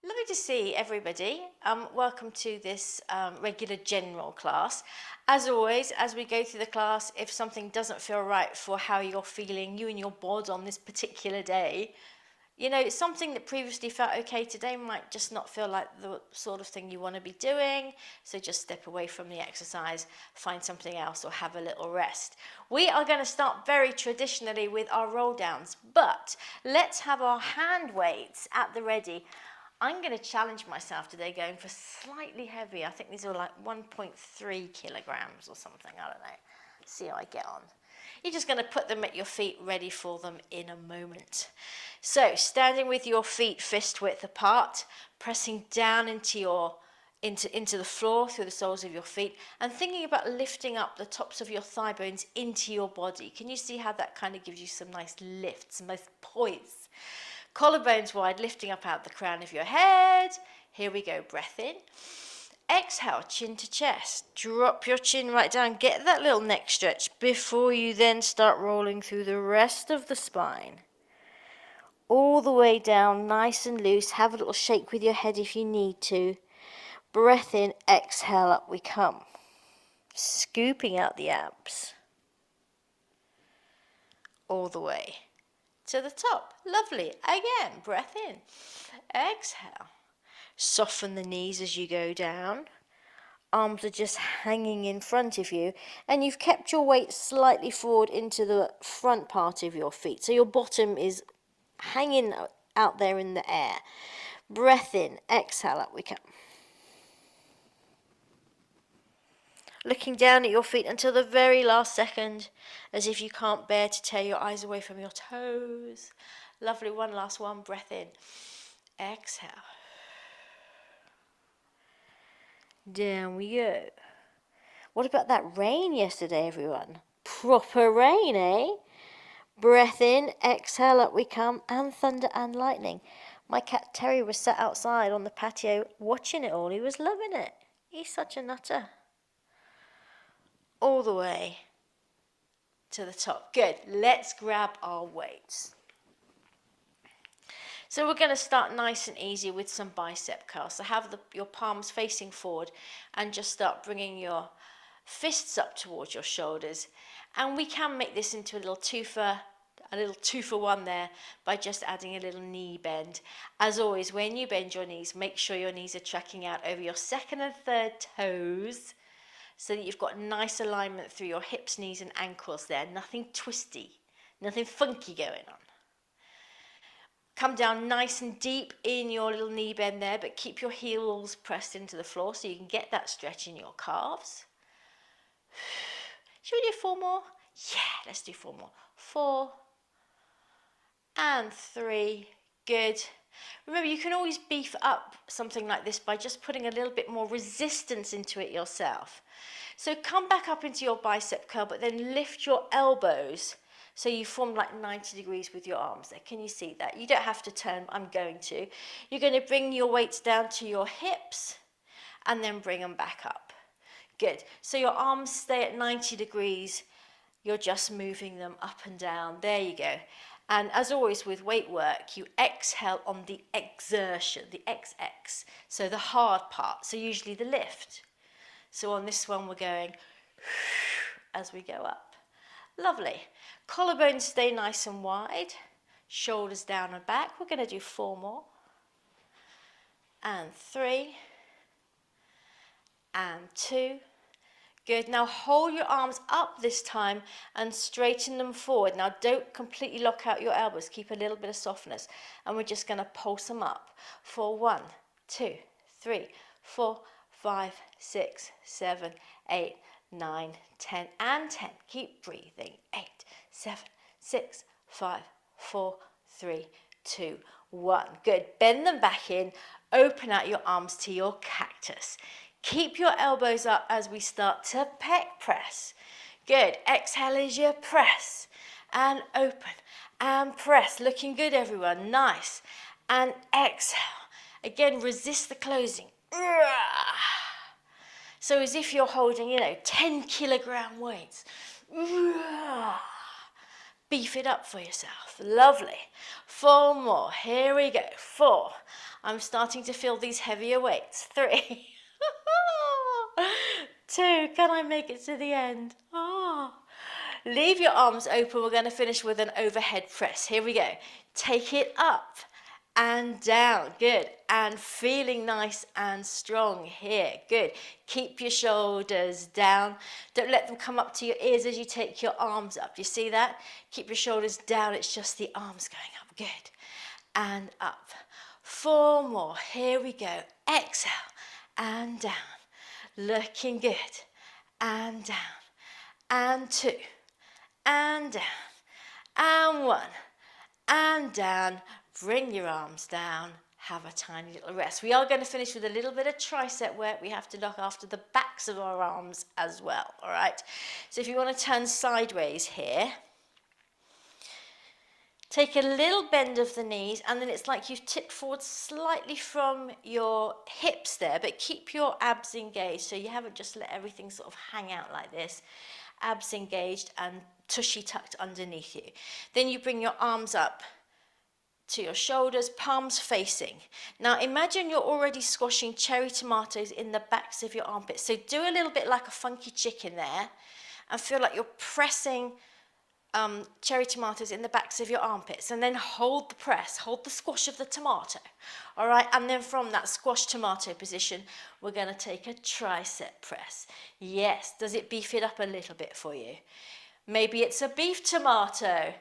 Lovely to see everybody. Welcome to this regular general class. As always, as we go through the class, if something doesn't feel right for how you're feeling, you and your bod on this particular day, you know, something that previously felt okay today might just not feel like the sort of thing you want to be doing. So just step away from the exercise, find something else, or have a little rest. We are going to start very traditionally with our roll downs, but let's have our hand weights at the ready. I'm going to challenge myself today going for slightly heavy. I think these are like 1.3 kilograms or something. I don't know. See how I get on. You're just going to put them at your feet, ready for them in a moment. So standing with your feet fist width apart, pressing down into the floor through the soles of your feet, and thinking about lifting up the tops of your thigh bones into your body. Can you see how that kind of gives you some nice lift, some nice poise? Collarbones wide, lifting up out the crown of your head. Here we go, breath in. Exhale, chin to chest. Drop your chin right down. Get that little neck stretch before you then start rolling through the rest of the spine. All the way down, nice and loose. Have a little shake with your head if you need to. Breath in, exhale, up we come. Scooping out the abs. All the way to the top. Lovely. Again, breath in. Exhale. Soften the knees as you go down. Arms are just hanging in front of you, and you've kept your weight slightly forward into the front part of your feet. So your bottom is hanging out there in the air. Breath in, exhale, up we come. Looking down at your feet until the very last second, as if you can't bear to tear your eyes away from your toes. Lovely, one last one, breath in. Exhale. Down we go. What about that rain yesterday, everyone? Proper rain, eh? Breath in, exhale, up we come, and thunder and lightning. My cat Terry was sat outside on the patio watching it all. He was loving it. He's such a nutter. All the way to the top. Good. Let's grab our weights. So we're going to start nice and easy with some bicep curls. So have your palms facing forward and just start bringing your fists up towards your shoulders. And we can make this into a little two for one there by just adding a little knee bend. As always, when you bend your knees, make sure your knees are tracking out over your second and third toes, so that you've got nice alignment through your hips, knees and ankles there. Nothing twisty, nothing funky going on. Come down nice and deep in your little knee bend there, but keep your heels pressed into the floor so you can get that stretch in your calves. Should we do 4 more? Yeah, let's do 4 more. 4 and 3. Good. Remember, you can always beef up something like this by just putting a little bit more resistance into it yourself. So come back up into your bicep curl, but then lift your elbows so you form like 90 degrees with your arms there. Can you see that? You don't have to turn, I'm going to. You're going to bring your weights down to your hips and then bring them back up. Good. So your arms stay at 90 degrees. You're just moving them up and down. There you go. And as always with weight work, you exhale on the exertion, the XX, so the hard part, so usually the lift. So on this one, we're going as we go up. Lovely. Collarbones stay nice and wide, shoulders down and back. We're going to do 4 more. And 3. And 2. Good. Now hold your arms up this time and straighten them forward. Now don't completely lock out your elbows. Keep a little bit of softness. And we're just going to pulse them up for 1, 2, 3, 4, 5, 6, 7, 8, 9, 10, and 10. Keep breathing. 8, 7, 6, 5, 4, 3, 2, 1. Good. Bend them back in. Open out your arms to your cactus. Keep your elbows up as we start to pec press. Good. Exhale as you press. And open. And press. Looking good, everyone. Nice. And exhale. Again, resist the closing. So as if you're holding, 10 kilogram weights. Beef it up for yourself. Lovely. 4 more. Here we go. 4. I'm starting to feel these heavier weights. 3. 2. Can I make it to the end? Oh. Leave your arms open. We're going to finish with an overhead press. Here we go. Take it up and down. Good. And feeling nice and strong here. Good. Keep your shoulders down. Don't let them come up to your ears as you take your arms up. You see that? Keep your shoulders down. It's just the arms going up. Good. And up. 4 more. Here we go. Exhale and down. Looking good. And down. And 2. And down. And 1. And down. Bring your arms down. Have a tiny little rest. We are going to finish with a little bit of tricep work. We have to look after the backs of our arms as well. All right. So if you want to turn sideways here, take a little bend of the knees, and then it's like you've tipped forward slightly from your hips there, but keep your abs engaged so you haven't just let everything sort of hang out like this. Abs engaged and tushy tucked underneath you. Then you bring your arms up to your shoulders, palms facing. Now imagine you're already squashing cherry tomatoes in the backs of your armpits. So do a little bit like a funky chicken there and feel like you're pressing cherry tomatoes in the backs of your armpits, and then hold the press, hold the squash of the tomato. All right, and then from that squash tomato position, we're going to take a tricep press. Yes, does it beef it up a little bit for you? Maybe it's a beef tomato.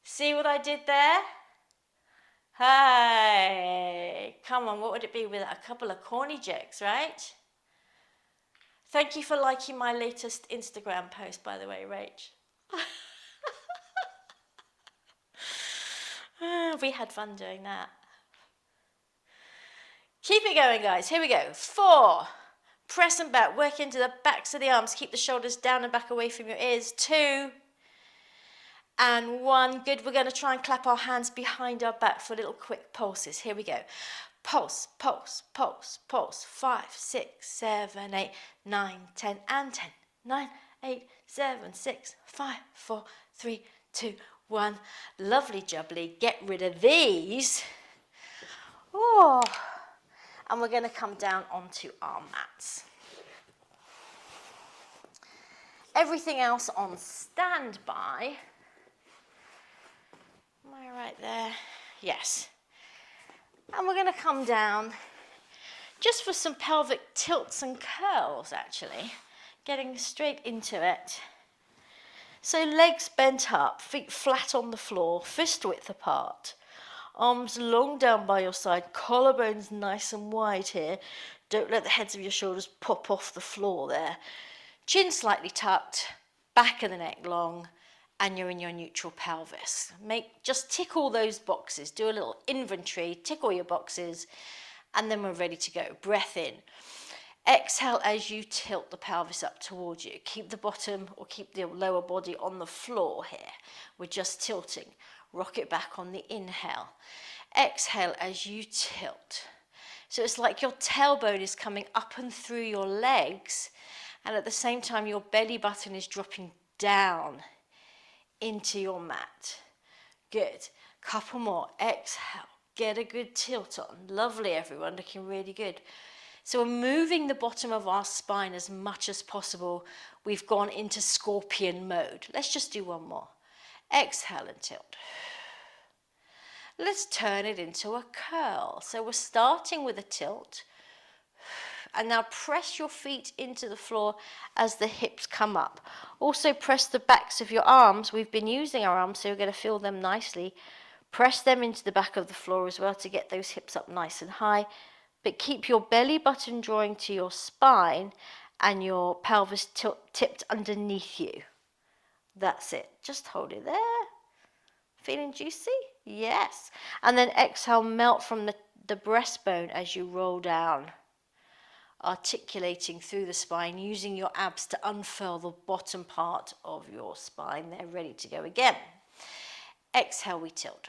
See what I did there? Hey, come on, what would it be with a couple of corny jokes, right? Thank you for liking my latest Instagram post, by the way, Rach. We had fun doing that. Keep it going, guys. Here we go. 4. Press and back. Work into the backs of the arms. Keep the shoulders down and back away from your ears. 2. And 1. Good. We're going to try and clap our hands behind our back for little quick pulses. Here we go. Pulse, pulse, pulse, pulse. 5, 6, 7, 8, 9, 10, and 10. 9, 8, 7, 6, 5, 4, 3, 2, 1. Lovely jubbly. Get rid of these. Oh. And we're going to come down onto our mats. Everything else on standby. Am I right there? Yes. And we're going to come down just for some pelvic tilts and curls, actually. Getting straight into it. So legs bent up, feet flat on the floor, fist width apart. Arms long down by your side, collarbones nice and wide here. Don't let the heads of your shoulders pop off the floor there. Chin slightly tucked, back of the neck long, and you're in your neutral pelvis. Just tick all those boxes. Do a little inventory, tick all your boxes, and then we're ready to go. Breath in. Exhale as you tilt the pelvis up towards you. Keep the bottom or keep the lower body on the floor here. We're just tilting. Rock it back on the inhale. Exhale as you tilt. So it's like your tailbone is coming up and through your legs, and at the same time your belly button is dropping down into your mat. Good. Couple more. Exhale. Get a good tilt on. Lovely, everyone. Looking really good. So we're moving the bottom of our spine as much as possible. We've gone into scorpion mode. Let's just do one more. Exhale and tilt. Let's turn it into a curl. So we're starting with a tilt. And now press your feet into the floor as the hips come up. Also press the backs of your arms. We've been using our arms, so we're going to feel them nicely. Press them into the back of the floor as well to get those hips up nice and high. But keep your belly button drawing to your spine and your pelvis tipped underneath you. That's it. Just hold it there. Feeling juicy? Yes. And then exhale, melt from the breastbone as you roll down. Articulating through the spine, using your abs to unfurl the bottom part of your spine. They're ready to go again. Exhale, we tilt.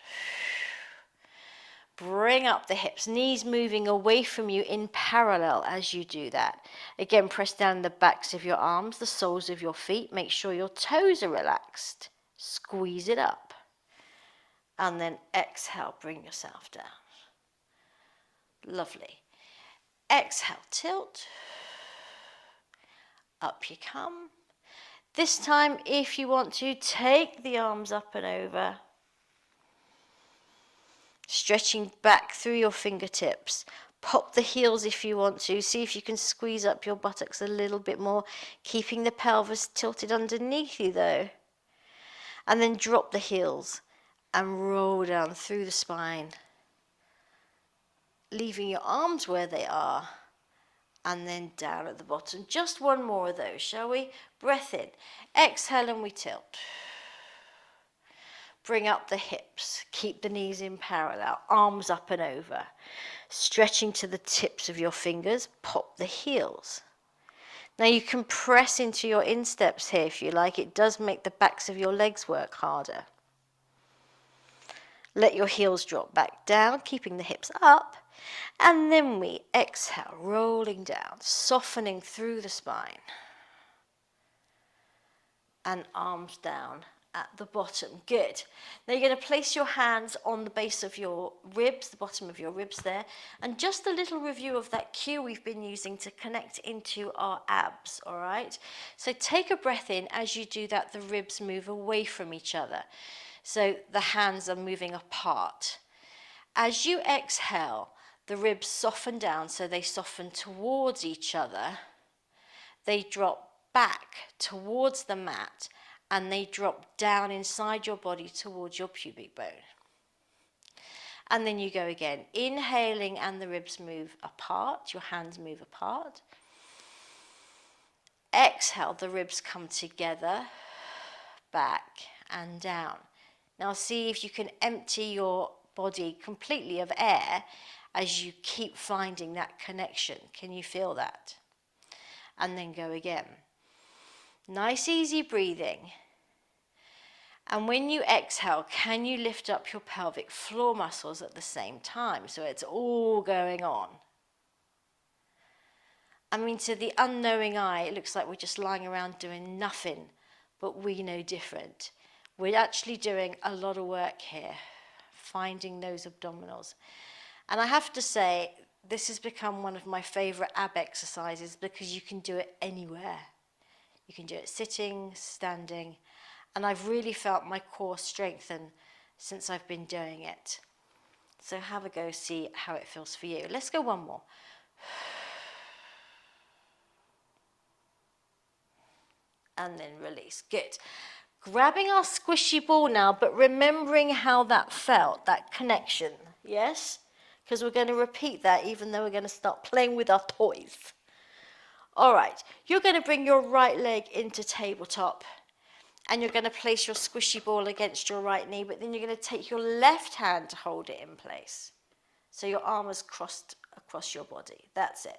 Bring up the hips, knees moving away from you in parallel as you do that. Again, press down the backs of your arms, the soles of your feet. Make sure your toes are relaxed. Squeeze it up. And then exhale, bring yourself down. Lovely. Exhale, tilt. Up you come. This time, if you want to, take the arms up and over. Stretching back through your fingertips. Pop the heels if you want to. See if you can squeeze up your buttocks a little bit more, keeping the pelvis tilted underneath you though. And then drop the heels and roll down through the spine, leaving your arms where they are, and then down at the bottom. Just one more of those, shall we? Breath in. Exhale and we tilt. Bring up the hips. Keep the knees in parallel. Arms up and over. Stretching to the tips of your fingers. Pop the heels. Now you can press into your insteps here if you like. It does make the backs of your legs work harder. Let your heels drop back down, keeping the hips up. And then we exhale, rolling down, softening through the spine. And arms down at the bottom. Good. Now you're going to place your hands on the base of your ribs, the bottom of your ribs there. And just a little review of that cue we've been using to connect into our abs, all right? So take a breath in. As you do that, the ribs move away from each other. So the hands are moving apart. As you exhale, the ribs soften down, so they soften towards each other. They drop back towards the mat, and they drop down inside your body towards your pubic bone. And then you go again, inhaling, and the ribs move apart, your hands move apart. Exhale, the ribs come together, back and down. Now see if you can empty your body completely of air as you keep finding that connection. Can you feel that? And then go again. Nice easy breathing. And when you exhale, can you lift up your pelvic floor muscles at the same time? So it's all going on. I mean, to the unknowing eye, it looks like we're just lying around doing nothing, but we know different. We're actually doing a lot of work here, finding those abdominals. And I have to say, this has become one of my favorite ab exercises because you can do it anywhere. You can do it sitting, standing, and I've really felt my core strengthen since I've been doing it. So have a go, see how it feels for you. Let's go one more. And then release. Good. Grabbing our squishy ball now, but remembering how that felt, that connection. Yes? Because we're going to repeat that even though we're going to start playing with our toys. All right. You're going to bring your right leg into tabletop. And you're going to place your squishy ball against your right knee, but then you're going to take your left hand to hold it in place. So your arm is crossed across your body. That's it.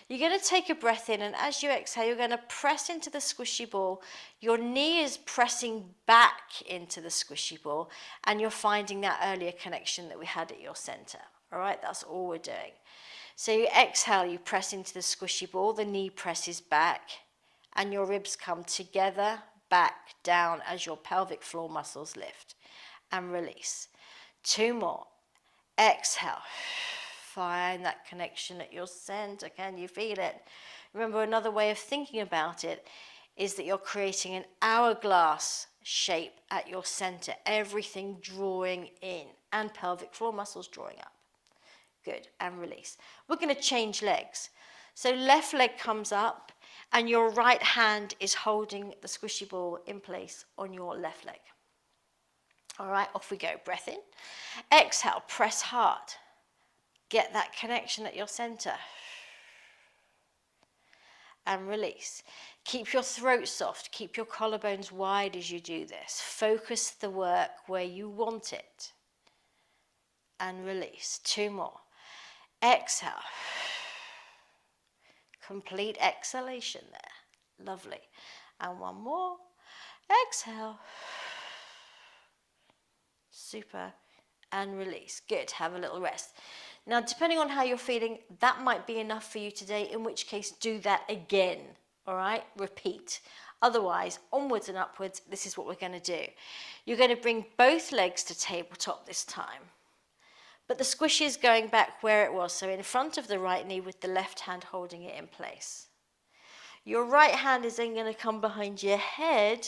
You're going to take a breath in, and as you exhale, you're going to press into the squishy ball. Your knee is pressing back into the squishy ball, and you're finding that earlier connection that we had at your center. All right, that's all we're doing. So you exhale, you press into the squishy ball, the knee presses back, and your ribs come together, back, down as your pelvic floor muscles lift, and release. 2 more. Exhale. Find that connection at your center. Can you feel it? Remember, another way of thinking about it is that you're creating an hourglass shape at your center, everything drawing in, and pelvic floor muscles drawing up. Good, and release. We're going to change legs. So left leg comes up, and your right hand is holding the squishy ball in place on your left leg. All right, off we go. Breath in. Exhale, press hard. Get that connection at your center. And release. Keep your throat soft. Keep your collarbones wide as you do this. Focus the work where you want it. And release. 2 more. Exhale. Complete exhalation there. Lovely. And 1 more. Exhale. Super. And release. Good. Have a little rest. Now, depending on how you're feeling, that might be enough for you today, in which case do that again. All right? Repeat. Otherwise, onwards and upwards, this is what we're going to do. You're going to bring both legs to tabletop this time. But the squishy is going back where it was, so in front of the right knee with the left hand holding it in place. Your right hand is then going to come behind your head,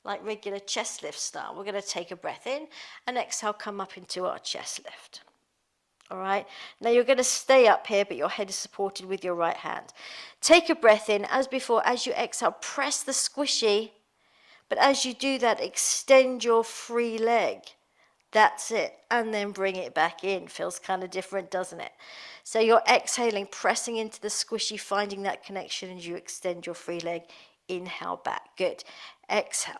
like regular chest lift style. We're going to take a breath in and exhale, come up into our chest lift. All right, now you're going to stay up here, but your head is supported with your right hand. Take a breath in, as before, as you exhale, press the squishy, but as you do that, extend your free leg. That's it, and then bring it back in. Feels kind of different, doesn't it? So you're exhaling, pressing into the squishy, finding that connection as you extend your free leg. Inhale back, good. Exhale.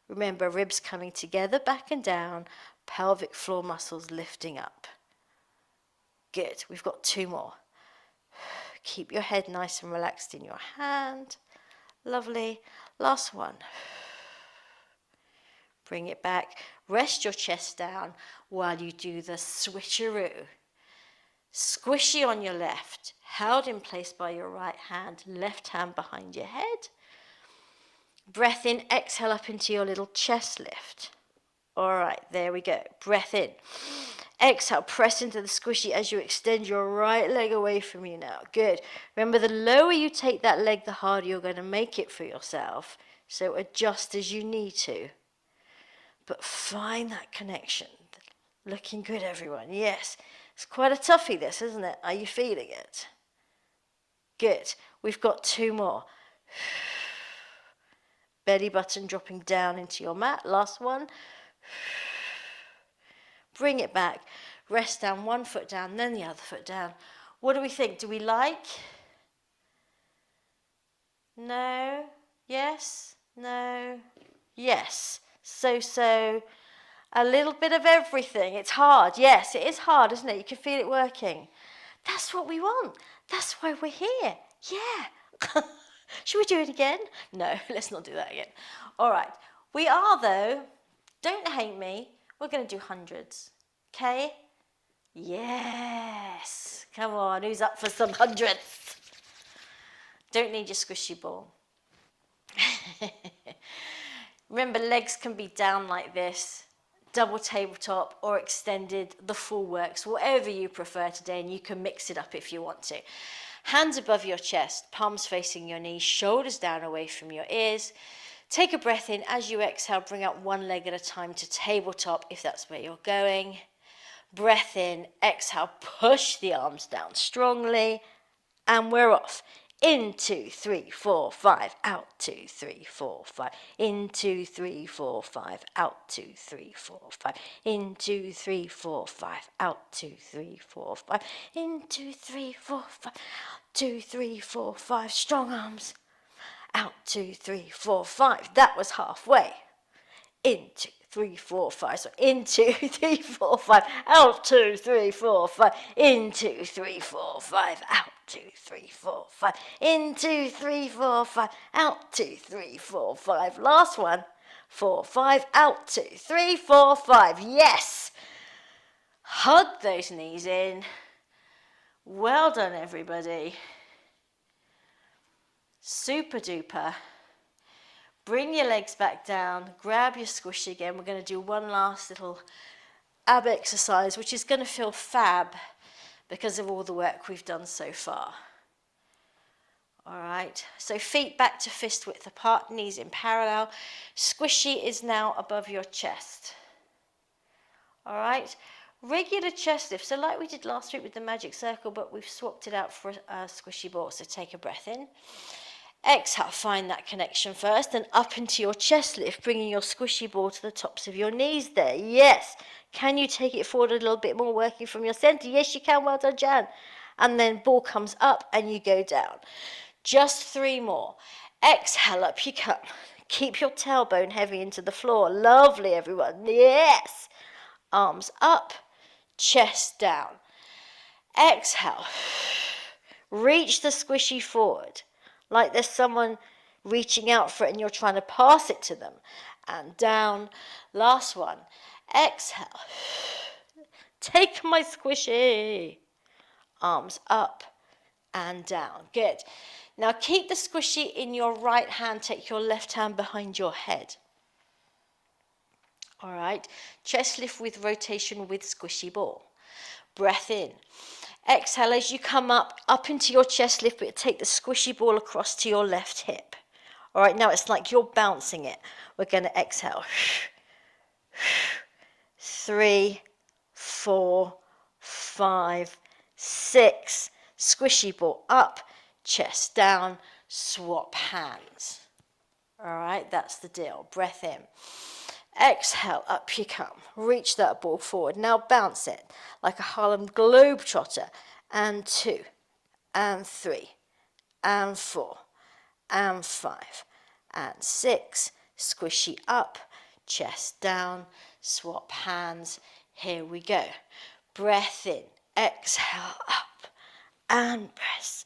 Remember, ribs coming together, back and down, pelvic floor muscles lifting up. Good, we've got 2 more. Keep your head nice and relaxed in your hand. Lovely. Last one. Bring it back. Rest your chest down while you do the switcheroo. Squishy on your left, held in place by your right hand, left hand behind your head. Breath in, exhale up into your little chest lift. All right, there we go. Breath in. Exhale, press into the squishy as you extend your right leg away from you now. Good. Remember, the lower you take that leg, the harder you're going to make it for yourself. So adjust as you need to. But find that connection. Looking good, everyone. Yes. It's quite a toughie, this, isn't it? Are you feeling it? Good. We've got 2 more. Belly button dropping down into your mat. Last one. Bring it back. Rest down, 1 foot down, then the other foot down. What do we think? Do we like? No? Yes? No? Yes. So. A little bit of everything. It's hard. Yes, it is hard, isn't it? You can feel it working. That's what we want. That's why we're here. Yeah. Should we do it again? No, let's not do that again. All right. We are, though, don't hate me, we're going to do hundreds. Okay? Yes. Come on, who's up for some hundreds? Don't need your squishy ball. Remember, legs can be down like this, double tabletop or extended, the full works, whatever you prefer today, and you can mix it up if you want to. Hands above your chest, palms facing your knees, shoulders down away from your ears. Take a breath in. As you exhale, bring up 1 leg at a time to tabletop if that's where you're going. Breath in, exhale, push the arms down strongly, and we're off. In 2, 3, 4, 5, out 2, 3, 4, 5. In 2, 3, 4, 5, out 2, 3, 4, 5. In 2, 3, 4, 5, out 2, 3, 4, 5. In 2, 3, 4, 5, 2, 3, 4, 5. Strong arms. Out 2, 3, 4, 5. That was halfway. In 2, 3, 4, 5. So in 2, 3, 4, 5. Out 2, 3, 4, 5. In 2, 3, 4, 5. Out 2, 3, 4, 5. In 2, 3, 4, 5. Out 2, 3, 4, 5. Last one. 4, 5. Out 2, 3, 4, 5. Yes. Hug those knees in. Well done, everybody. Super duper. Bring your legs back down, grab your squishy again. We're going to do one last little ab exercise, which is going to feel fab because of all the work we've done so far. All right, so feet back to fist width apart, knees in parallel. Squishy is now above your chest. All right, regular chest lift. So like we did last week with the magic circle, but we've swapped it out for a squishy ball. So take a breath in. Exhale, find that connection first, and up into your chest lift, bringing your squishy ball to the tops of your knees there. Yes. Can you take it forward a little bit more, working from your center? Yes, you can. Well done, Jan. And then ball comes up and you go down. Just 3 more. Exhale, up you come. Keep your tailbone heavy into the floor. Lovely, everyone. Yes. Arms up, chest down. Exhale. Reach the squishy forward. Like there's someone reaching out for it and you're trying to pass it to them. And down. Last one. Exhale. Take my squishy. Arms up and down. Good. Now keep the squishy in your right hand, take your left hand behind your head. All right, chest lift with rotation with squishy ball. Breath in. Exhale as you come up into your chest lift, but take the squishy ball across to your left hip. All right, now it's like you're bouncing it. We're going to exhale. 3, 4, 5, 6. Squishy ball up, chest down, swap hands. All right, that's the deal. Breath in. Exhale, up you come. Reach that ball forward. Now bounce it like a Harlem Globetrotter. And 2, and 3, and 4, and 5, and 6. Squishy up, chest down, swap hands. Here we go. Breath in, exhale up, and press,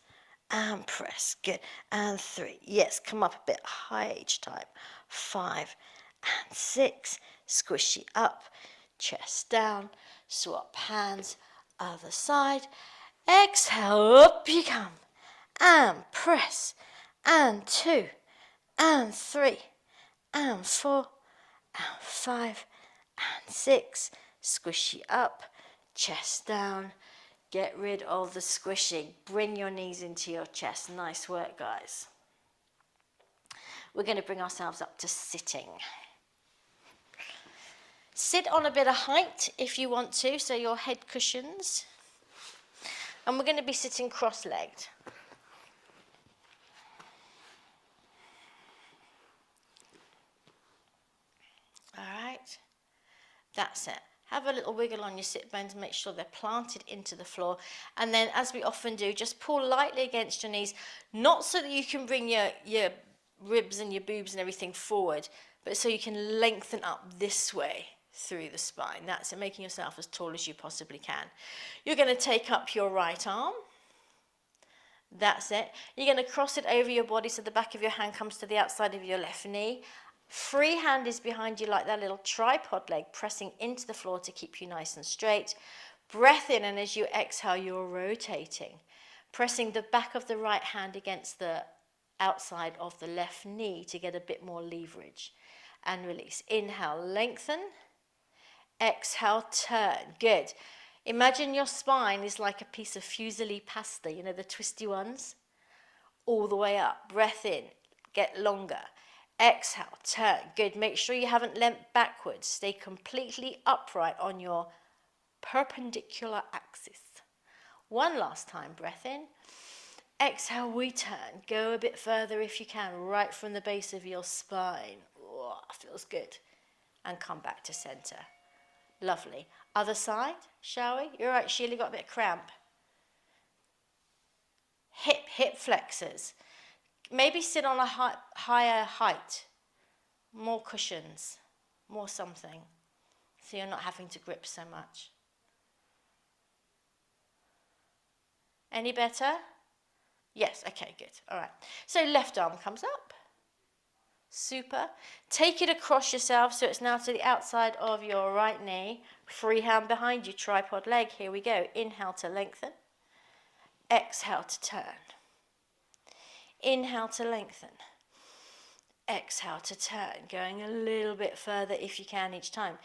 and press. Good. And 3. Yes, come up a bit high each time. 5, and 6. Squishy up, chest down, swap hands. Other side. Exhale, up you come. And press. And 2, and 3, and 4, and 5, and 6. Squishy up, chest down. Get rid of the squishing. Bring your knees into your chest. Nice work, guys. We're going to bring ourselves up to sitting. Sit on a bit of height if you want to, so your head cushions. And we're going to be sitting cross-legged. All right, that's it. Have a little wiggle on your sit bones, make sure they're planted into the floor. And then, as we often do, just pull lightly against your knees, not so that you can bring your ribs and your boobs and everything forward, but so you can lengthen up this way through the spine. That's it, making yourself as tall as you possibly can. You're going to take up your right arm. That's it. You're going to cross it over your body so the back of your hand comes to the outside of your left knee. Free hand is behind you like that little tripod leg, pressing into the floor to keep you nice and straight. Breath in, and as you exhale, you're rotating, pressing the back of the right hand against the outside of the left knee to get a bit more leverage. And release. Inhale, lengthen. Exhale, turn. Good. Imagine your spine is like a piece of fusilli pasta, you know, the twisty ones, all the way up. Breath in, get longer. Exhale, turn. Good. Make sure you haven't leant backwards. Stay completely upright on your perpendicular axis. One last time. Breath in. Exhale, we turn. Go a bit further if you can, right from the base of your spine. Oh, feels good. And come back to center. Lovely. Other side, shall we? You're right, Sheila, got a bit of cramp. Hip flexors. Maybe sit on a higher height. More cushions. More something. So you're not having to grip so much. Any better? Yes, okay, good. All right. So left arm comes up. Super. Take it across yourself so it's now to the outside of your right knee. Free hand behind you, tripod leg. Here we go. Inhale to lengthen. Exhale to turn. Inhale to lengthen. Exhale to turn. Going a little bit further if you can each time.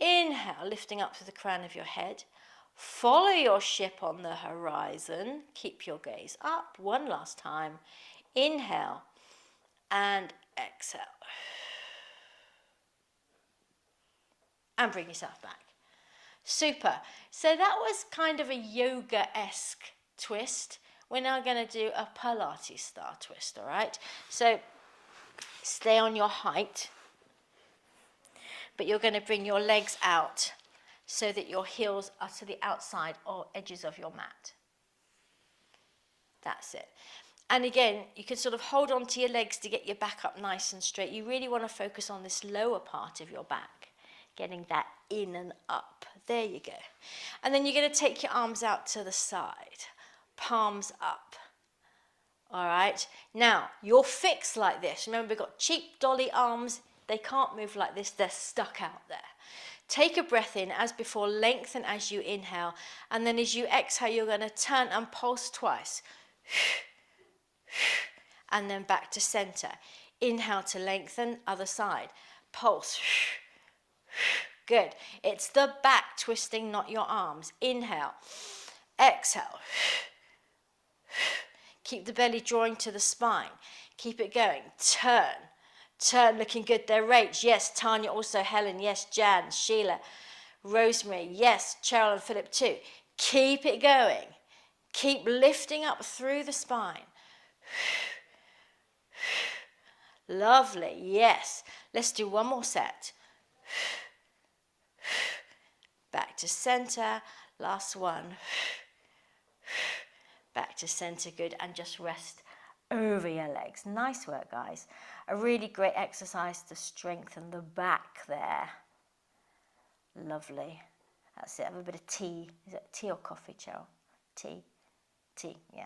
Inhale, lifting up to the crown of your head. Follow your ship on the horizon. Keep your gaze up. One last time. Inhale and exhale. And bring yourself back. Super. So that was kind of a yoga-esque twist. We're now going to do a Pilates style twist, all right? So stay on your height, but you're going to bring your legs out so that your heels are to the outside or edges of your mat. That's it. And again, you can sort of hold on to your legs to get your back up nice and straight. You really want to focus on this lower part of your back, getting that in and up. There you go. And then you're going to take your arms out to the side, palms up. All right. Now, you're fixed like this. Remember, we've got cheap dolly arms. They can't move like this. They're stuck out there. Take a breath in as before, lengthen as you inhale. And then as you exhale, you're going to turn and pulse twice. and then back to center. Inhale to lengthen, other side. Pulse. Good. It's the back twisting, not your arms. Inhale. Exhale. Keep the belly drawing to the spine. Keep it going. Turn. Turn, looking good there. Rach, yes. Tanya, also Helen, yes. Jan, Sheila, Rosemary, yes. Cheryl and Philip too. Keep it going. Keep lifting up through the spine. Lovely, yes. Let's do one more set. Back to center. Last one. Back to center, good. And just rest over your legs. Nice work, guys. A really great exercise to strengthen the back there. Lovely. That's it. Have a bit of tea. Is it tea or coffee, Cheryl? Tea. Tea, yeah.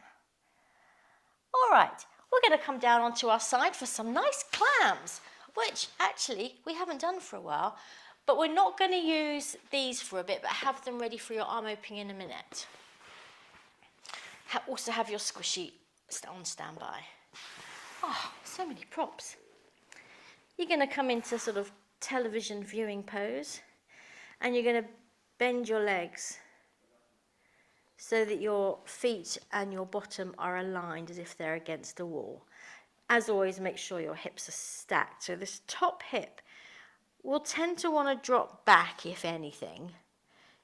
All right. We're going to come down onto our side for some nice clams, which actually we haven't done for a while. But we're not going to use these for a bit, but have them ready for your arm opening in a minute. Also have your squishy on standby. Oh, so many props. You're going to come into sort of television viewing pose, and you're going to bend your legs so that your feet and your bottom are aligned as if they're against a wall. As always, make sure your hips are stacked. So this top hip will tend to want to drop back, if anything,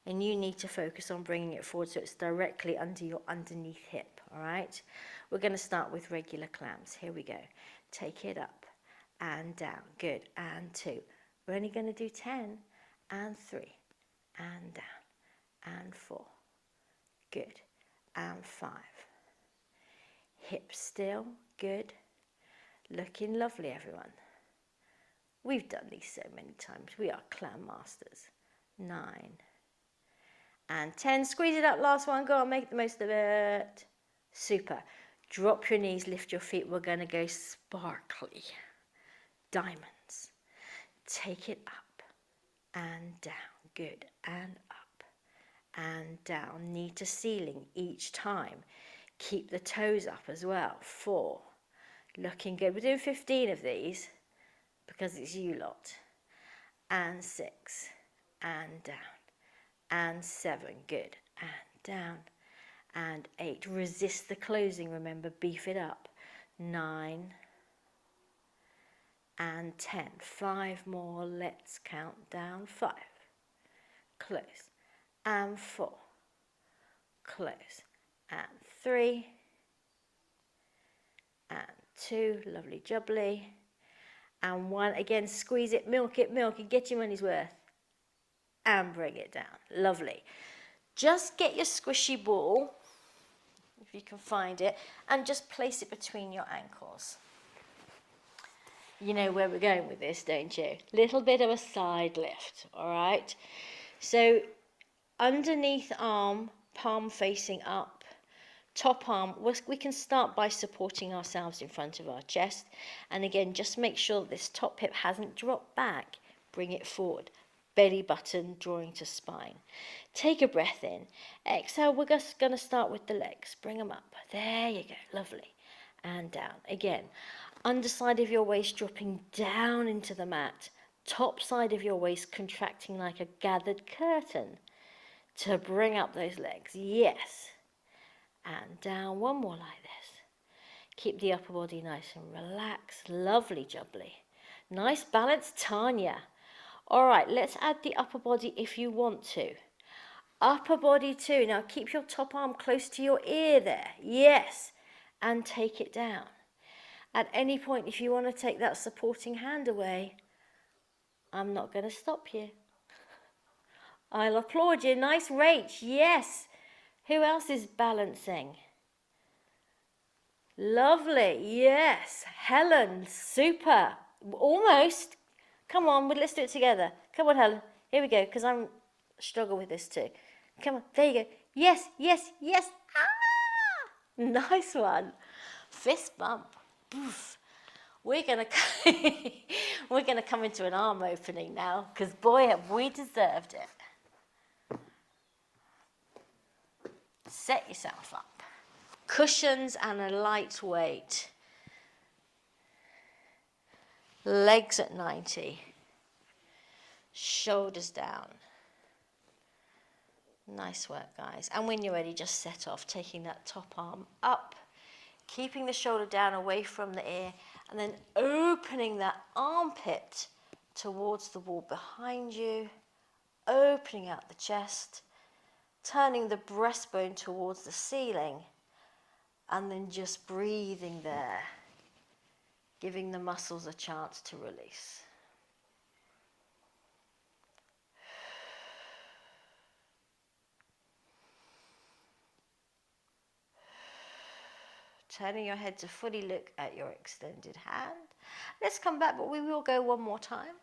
and you need to focus on bringing it forward so it's directly under your underneath hip, all right? We're going to start with regular clams. Here we go. Take it up and down. Good. And 2. We're only going to do 10 and 3 and down and 4. Good. And 5. Hips still. Good. Looking lovely, everyone. We've done these so many times. We are clam masters. 9 and 10. Squeeze it up. Last one. Go on, make the most of it. Super. Drop your knees, lift your feet. We're going to go sparkly. Diamonds. Take it up and down. Good. And up and down. Knee to ceiling each time. Keep the toes up as well. 4. Looking good. We're doing 15 of these because it's you lot. And 6. And down. And 7, good, and down, and 8. Resist the closing, remember, beef it up. 9 and 10. 5 more, let's count down. 5, close, and 4, close, and 3, and 2, lovely jubbly, and 1, again, squeeze it, milk it, get your money's worth. And bring it down. Lovely. Just get your squishy ball, if you can find it, and just place it between your ankles. You know where we're going with this, don't you? Little bit of a side lift, all right? So underneath arm, palm facing up, top arm, we can start by supporting ourselves in front of our chest. And again, just make sure this top hip hasn't dropped back. Bring it forward. Belly button drawing to spine. Take a breath in. Exhale, we're just going to start with the legs. Bring them up. There you go. Lovely. And down. Again, underside of your waist dropping down into the mat. Top side of your waist contracting like a gathered curtain to bring up those legs. Yes. And down. One more like this. Keep the upper body nice and relaxed. Lovely jubbly. Nice balance, Tanya. All right, let's add the upper body if you want to. Upper body too. Now keep your top arm close to your ear there. Yes. And take it down. At any point, if you want to take that supporting hand away, I'm not going to stop you. I'll applaud you. Nice Rach. Yes. Who else is balancing? Lovely. Yes. Helen. Super. Almost. Come on, let's do it together. Come on, Helen. Here we go, because I struggle with this too. Come on, there you go. Yes, yes, yes. Ah! Nice one. Fist bump. Boof. We're gonna come into an arm opening now, because boy, have we deserved it. Set yourself up. Cushions and a light weight. Legs at 90. Shoulders down. Nice work, guys. And when you're ready, just set off, taking that top arm up, keeping the shoulder down away from the ear, and then opening that armpit towards the wall behind you, opening out the chest, turning the breastbone towards the ceiling, and then just breathing there, giving the muscles a chance to release. Turning your head to fully look at your extended hand. Let's come back, but we will go one more time.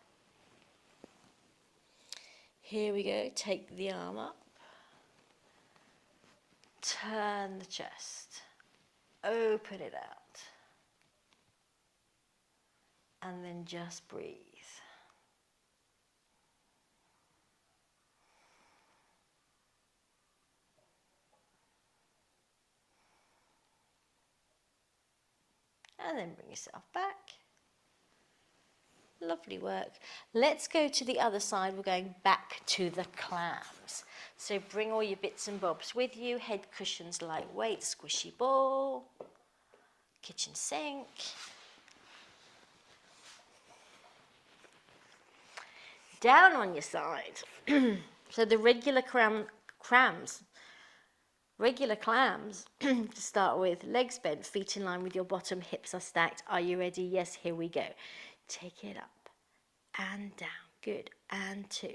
Here we go. Take the arm up. Turn the chest. Open it out. And then just breathe. And then bring yourself back. Lovely work. Let's go to the other side. We're going back to the clams. So bring all your bits and bobs with you. Head cushions, lightweight, squishy ball, kitchen sink. Down on your side. So the regular clams, to start with, legs bent, feet in line with your bottom, hips are stacked. Are you ready? Yes, here we go. Take it up and down. Good. And 2.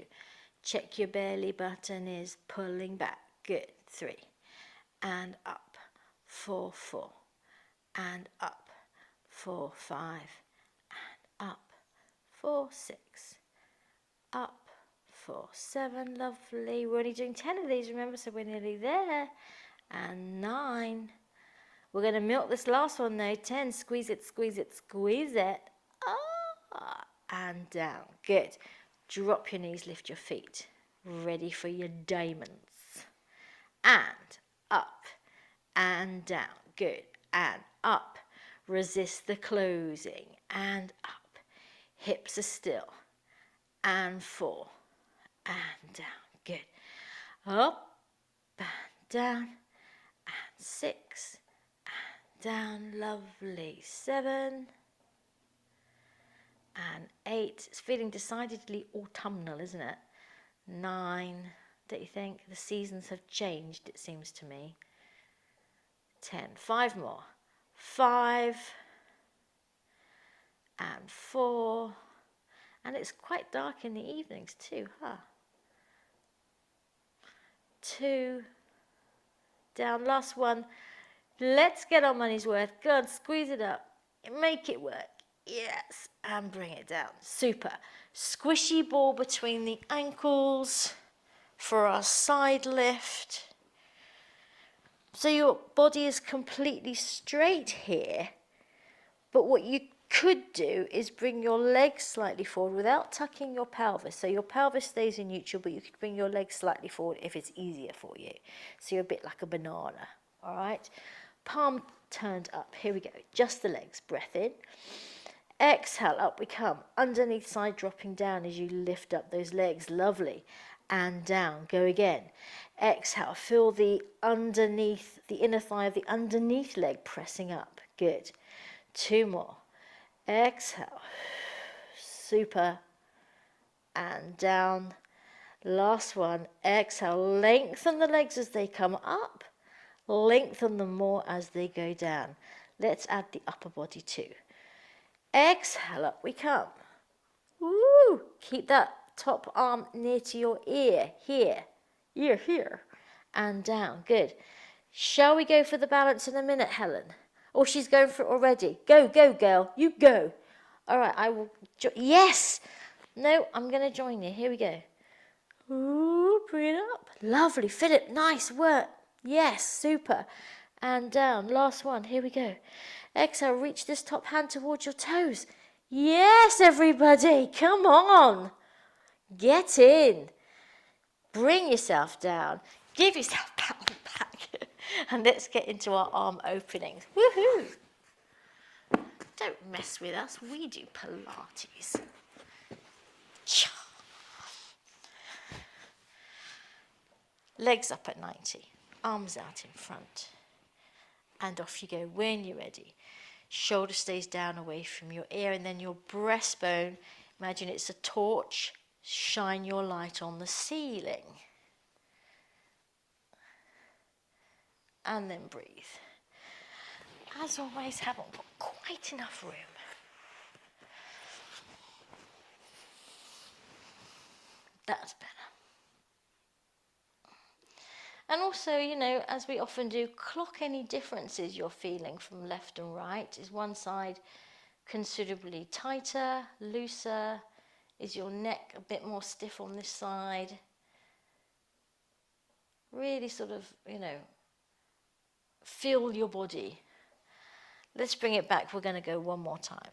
Check your belly button is pulling back. Good. 3. And up. 4, 4. And up. 4, 5. And up. 4, 6. Up. 4, 7. Lovely. We're only doing 10 of these, remember, so we're nearly there. And 9. We're going to milk this last one though. 10. Squeeze it, squeeze it, squeeze it. And down. Good. Drop your knees, lift your feet. Ready for your diamonds. And up and down. Good. And up. Resist the closing. And up. Hips are still. And 4. And down. Good. Up and down. And 6. And down. Lovely. 7. And 8. It's feeling decidedly autumnal, isn't it? 9. Don't you think? The seasons have changed, it seems to me. 10. 5 more. 5. And 4. And it's quite dark in the evenings too, huh? 2. Down. Last one. Let's get our money's worth. Go on, squeeze it up. Make it work. Yes, and bring it down. Super. Squishy ball between the ankles for our side lift. So your body is completely straight here, but what you could do is bring your legs slightly forward without tucking your pelvis. So your pelvis stays in neutral, but you could bring your legs slightly forward if it's easier for you. So you're a bit like a banana, all right? Palm turned up. Here we go. Just the legs. Breath in. Exhale, up we come. Underneath side dropping down as you lift up those legs. Lovely. And down. Go again. Exhale. Feel the underneath, the inner thigh of the underneath leg pressing up. Good. 2 more. Exhale. Super. And down. Last one. Exhale. Lengthen the legs as they come up. Lengthen them more as they go down. Let's add the upper body too. Exhale, up we come. Woo! Keep that top arm near to your ear. Here. Ear here. And down. Good. Shall we go for the balance in a minute, Helen? Or she's going for it already. Go, go, girl. You go. All right, I will. Yes. No, I'm going to join you. Here we go. Ooh, bring it up. Lovely. Philip, nice work. Yes, super. And down. Last one. Here we go. Exhale, reach this top hand towards your toes. Yes, everybody. Come on. Get in. Bring yourself down. Give yourself a pat on the back. And let's get into our arm openings. Woohoo. don't mess with us. We do Pilates. Legs up at 90, arms out in front. And off you go when you're ready. Shoulder stays down away from your ear, and then your breastbone, imagine it's a torch, shine your light on the ceiling. And then breathe. As always, haven't got quite enough room. That's better. And also, you know, as we often do, clock any differences you're feeling from left and right. Is one side considerably tighter, looser? Is your neck a bit more stiff on this side? Really sort of, you know, feel your body. Let's bring it back. We're going to go one more time.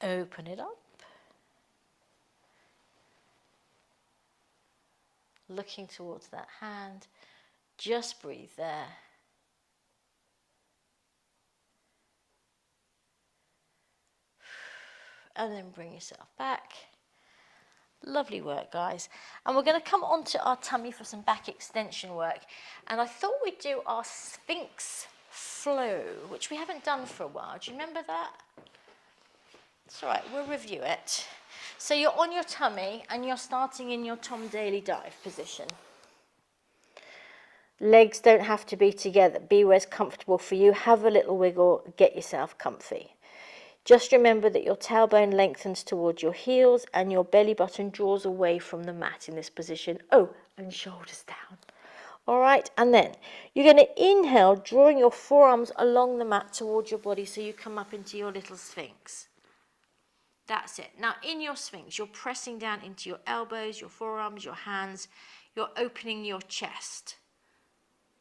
Open it up. Looking towards that hand. Just breathe there. And then bring yourself back. Lovely work, guys. And we're going to come onto our tummy for some back extension work. And I thought we'd do our Sphinx flow, which we haven't done for a while. Do you remember that? It's all right, we'll review it. So you're on your tummy and you're starting in your Tom Daley dive position. Legs don't have to be together. Be where's comfortable for you. Have a little wiggle, get yourself comfy. Just remember that your tailbone lengthens towards your heels and your belly button draws away from the mat in this position. Oh, and shoulders down. All right, and then you're going to inhale, drawing your forearms along the mat towards your body so you come up into your little Sphinx. That's it. Now in your Sphinx, you're pressing down into your elbows, your forearms, your hands. You're opening your chest.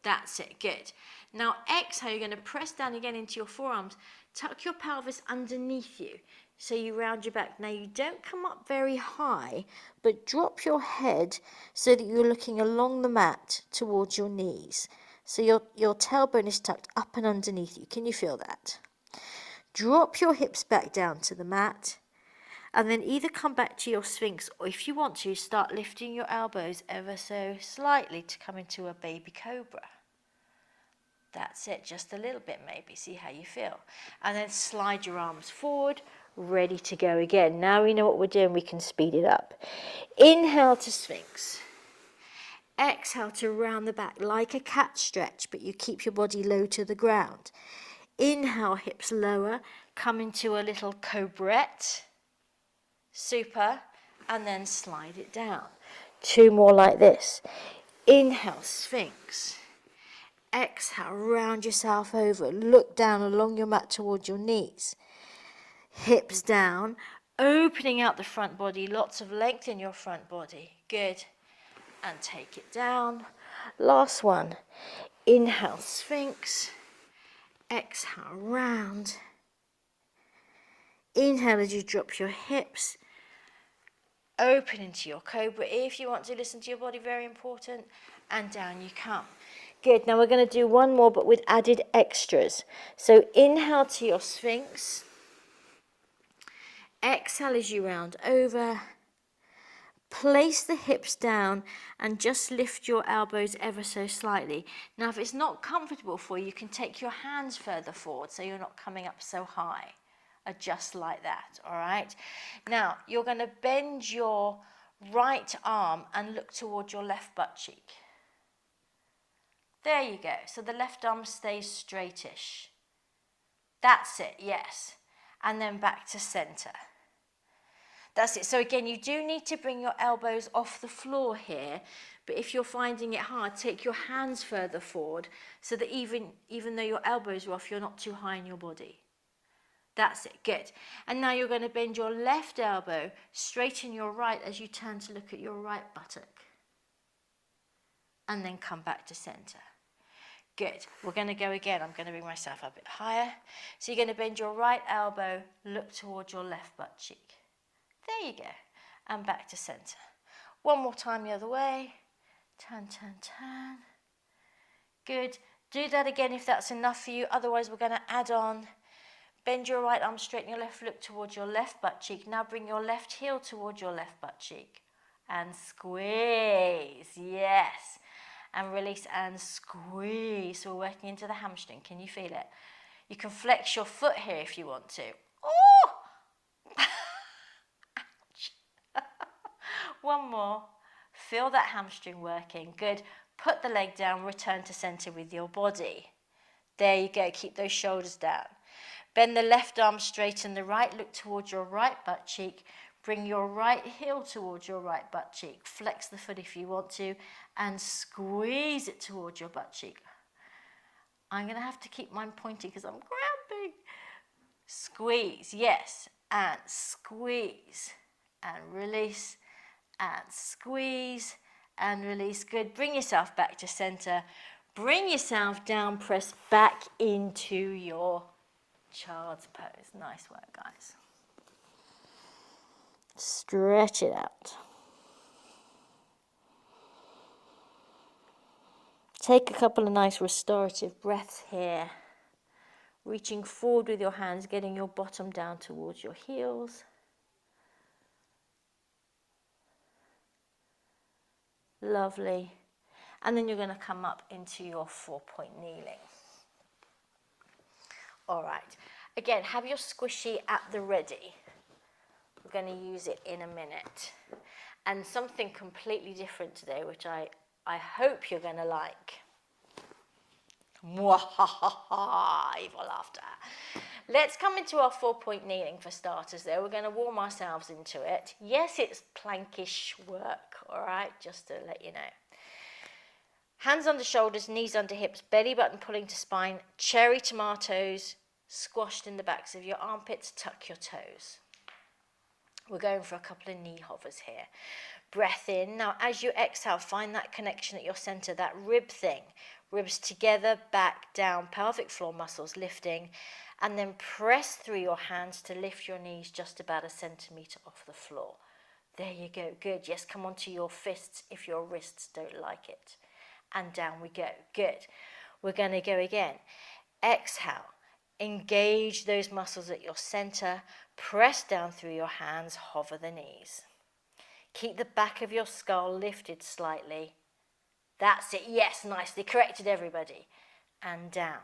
That's it, good. Now exhale, you're going to press down again into your forearms. Tuck your pelvis underneath you so you round your back. Now you don't come up very high, but drop your head so that you're looking along the mat towards your knees. So your tailbone is tucked up and underneath you. Can you feel that? Drop your hips back down to the mat. And then either come back to your Sphinx, or if you want to, start lifting your elbows ever so slightly to come into a baby cobra. That's it, just a little bit maybe, see how you feel. And then slide your arms forward, ready to go again. Now we know what we're doing, we can speed it up. Inhale to Sphinx. Exhale to round the back like a cat stretch, but you keep your body low to the ground. Inhale, hips lower, come into a little cobrette. Super, and then slide it down. Two more like this. Inhale, Sphinx. Exhale, round yourself over. Look down along your mat towards your knees. Hips down, opening out the front body. Lots of length in your front body. Good. And take it down. Last one. Inhale, Sphinx. Exhale, round. Inhale as you drop your hips. Open into your cobra if you want to listen to your body, very important, and down you come. Good, now we're going to do one more but with added extras. So inhale to your Sphinx, exhale as you round over, place the hips down and just lift your elbows ever so slightly. Now if it's not comfortable for you, you can take your hands further forward so you're not coming up so high. Just like that, all right? Now, you're going to bend your right arm and look toward your left butt cheek. There you go. So the left arm stays straightish. That's it, yes. And then back to center. That's it. So again, you do need to bring your elbows off the floor here, but if you're finding it hard, take your hands further forward so that even though your elbows are off, you're not too high in your body. That's it, good. And now you're going to bend your left elbow, straighten your right as you turn to look at your right buttock. And then come back to center. Good. We're going to go again. I'm going to bring myself a bit higher. So you're going to bend your right elbow, look towards your left butt cheek. There you go. And back to center. One more time the other way. Turn, turn, turn. Good. Do that again if that's enough for you. Otherwise, we're going to add on Bend your right arm, straighten your left, look towards your left butt cheek. Now bring your left heel towards your left butt cheek. And squeeze, yes. And release and squeeze. So we're working into the hamstring. Can you feel it? You can flex your foot here if you want to. Oh! Ouch. One more. Feel that hamstring working. Good. Put the leg down, return to center with your body. There you go. Keep those shoulders down. Bend the left arm, straighten the right. Look towards your right butt cheek. Bring your right heel towards your right butt cheek. Flex the foot if you want to. And squeeze it towards your butt cheek. I'm going to have to keep mine pointy because I'm cramping. Squeeze, yes. And squeeze. And release. And squeeze. And release. Good. Bring yourself back to center. Bring yourself down. Press back into your child's pose. Nice work, guys. Stretch it out. Take a couple of nice restorative breaths here. Reaching forward with your hands, getting your bottom down towards your heels. Lovely. And then you're going to come up into your 4-point kneeling. All right. Again, have your squishy at the ready. We're going to use it in a minute. And something completely different today, which I hope you're going to like. Mwahaha, evil laughter. Let's come into our 4-point kneeling for starters there. We're going to warm ourselves into it. Yes, it's plankish work, all right, just to let you know. Hands under shoulders, knees under hips, belly button pulling to spine, cherry tomatoes squashed in the backs of your armpits, tuck your toes. We're going for a couple of knee hovers here. Breath in. Now, as you exhale, find that connection at your center, that rib thing. Ribs together, back, down, pelvic floor muscles lifting. And then press through your hands to lift your knees just about a centimeter off the floor. There you go. Good. Yes, come onto your fists if your wrists don't like it. And down we go. Good. We're going to go again. Exhale. Engage those muscles at your center. Press down through your hands. Hover the knees. Keep the back of your skull lifted slightly. That's it. Yes, nicely. Corrected, everybody. And down.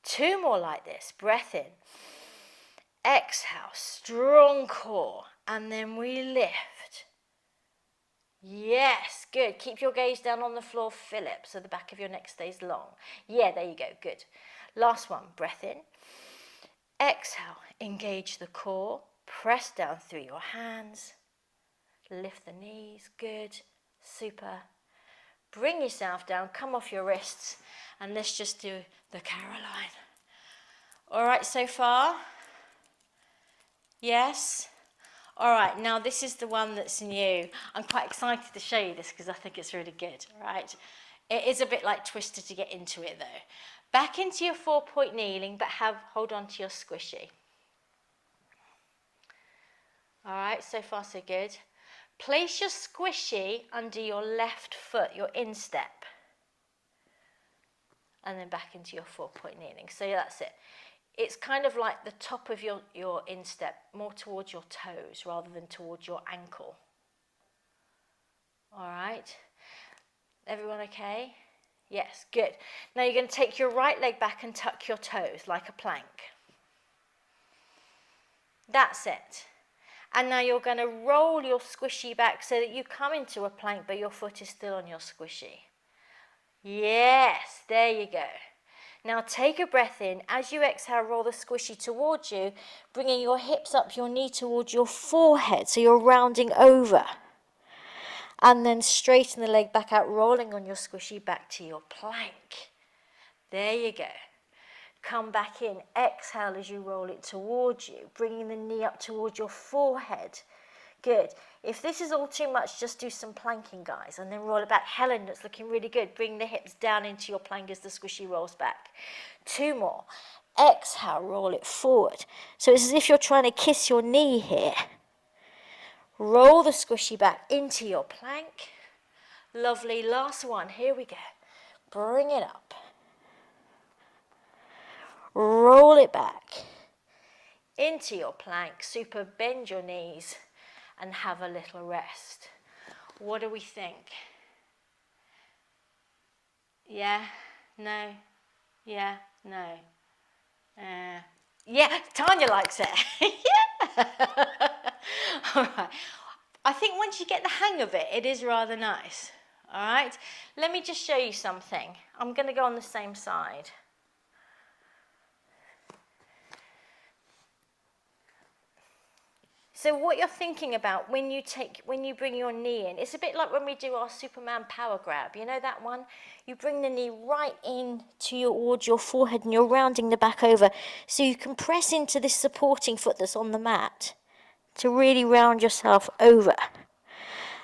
2 more like this. Breath in. Exhale. Strong core. And then we lift. Yes, good. Keep your gaze down on the floor, Philip, so the back of your neck stays long. Yeah, there you go. Good. Last one. Breath in. Exhale. Engage the core. Press down through your hands. Lift the knees. Good. Super. Bring yourself down. Come off your wrists. And let's just do the Caroline. All right, so far? Yes? All right, now this is the one that's new. I'm quite excited to show you this because I think it's really good, right? It is a bit like Twister to get into it though. Back into your 4-point kneeling, but hold on to your squishy. All right, so far so good. Place your squishy under your left foot, your instep. And then back into your 4-point kneeling. So that's it. It's kind of like the top of your instep, more towards your toes rather than towards your ankle. All right. Everyone okay? Yes, good. Now you're going to take your right leg back and tuck your toes like a plank. That's it. And now you're going to roll your squishy back so that you come into a plank, but your foot is still on your squishy. Yes, there you go. Now take a breath in. As you exhale, roll the squishy towards you, bringing your hips up, your knee towards your forehead, so you're rounding over. And then straighten the leg back out, rolling on your squishy back to your plank. There you go. Come back in. Exhale as you roll it towards you, bringing the knee up towards your forehead. Good. If this is all too much, just do some planking, guys, and then roll it back. Helen, that's looking really good. Bring the hips down into your plank as the squishy rolls back. 2 more. Exhale, roll it forward. So it's as if you're trying to kiss your knee here. Roll the squishy back into your plank. Lovely. Last one. Here we go. Bring it up. Roll it back. into your plank. Super, bend your knees and have a little rest. What do we think? Yeah? No? Yeah? No? Yeah, Tanya likes it. Yeah. All right. I think once you get the hang of it, it is rather nice. All right. Let me just show you something. I'm going to go on the same side. So what you're thinking about when you bring your knee in, it's a bit like when we do our Superman power grab. You know that one? You bring the knee right in towards your forehead and you're rounding the back over. So you can press into this supporting foot that's on the mat to really round yourself over.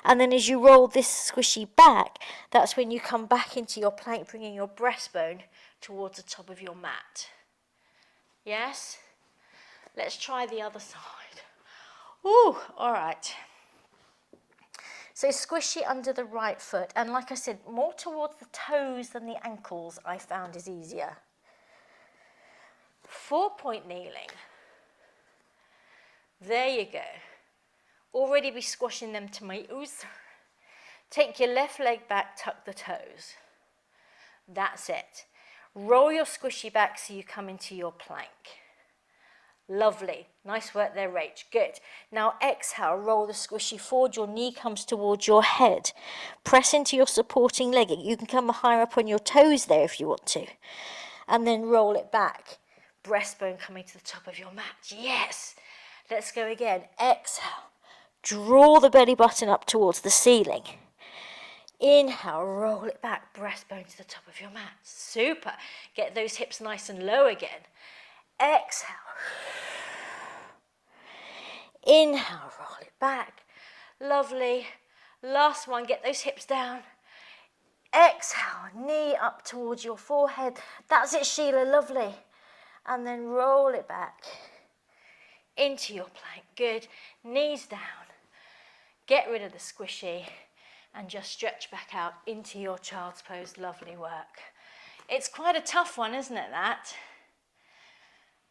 And then as you roll this squishy back, that's when you come back into your plank, bringing your breastbone towards the top of your mat. Yes? Let's try the other side. Ooh, all right. So squishy under the right foot. And like I said, more towards the toes than the ankles I found is easier. 4-point kneeling. There you go. Already be squashing them tomatoes. Take your left leg back, tuck the toes. That's it. Roll your squishy back so you come into your plank. Lovely. Nice work there, Rach. Good. Now exhale, roll the squishy forward. Your knee comes towards your head. Press into your supporting leg. You can come higher up on your toes there if you want to. And then roll it back. Breastbone coming to the top of your mat. Yes. Let's go again. Exhale. Draw the belly button up towards the ceiling. Inhale, roll it back. Breastbone to the top of your mat. Super. Get those hips nice and low again. Exhale. Inhale, roll it back. Lovely. Last one, get those hips down. Exhale, knee up towards your forehead. That's it, Sheila, lovely. And then roll it back into your plank. Good. Knees down. Get rid of the squishy and just stretch back out into your child's pose. Lovely work. It's quite a tough one, isn't it, that?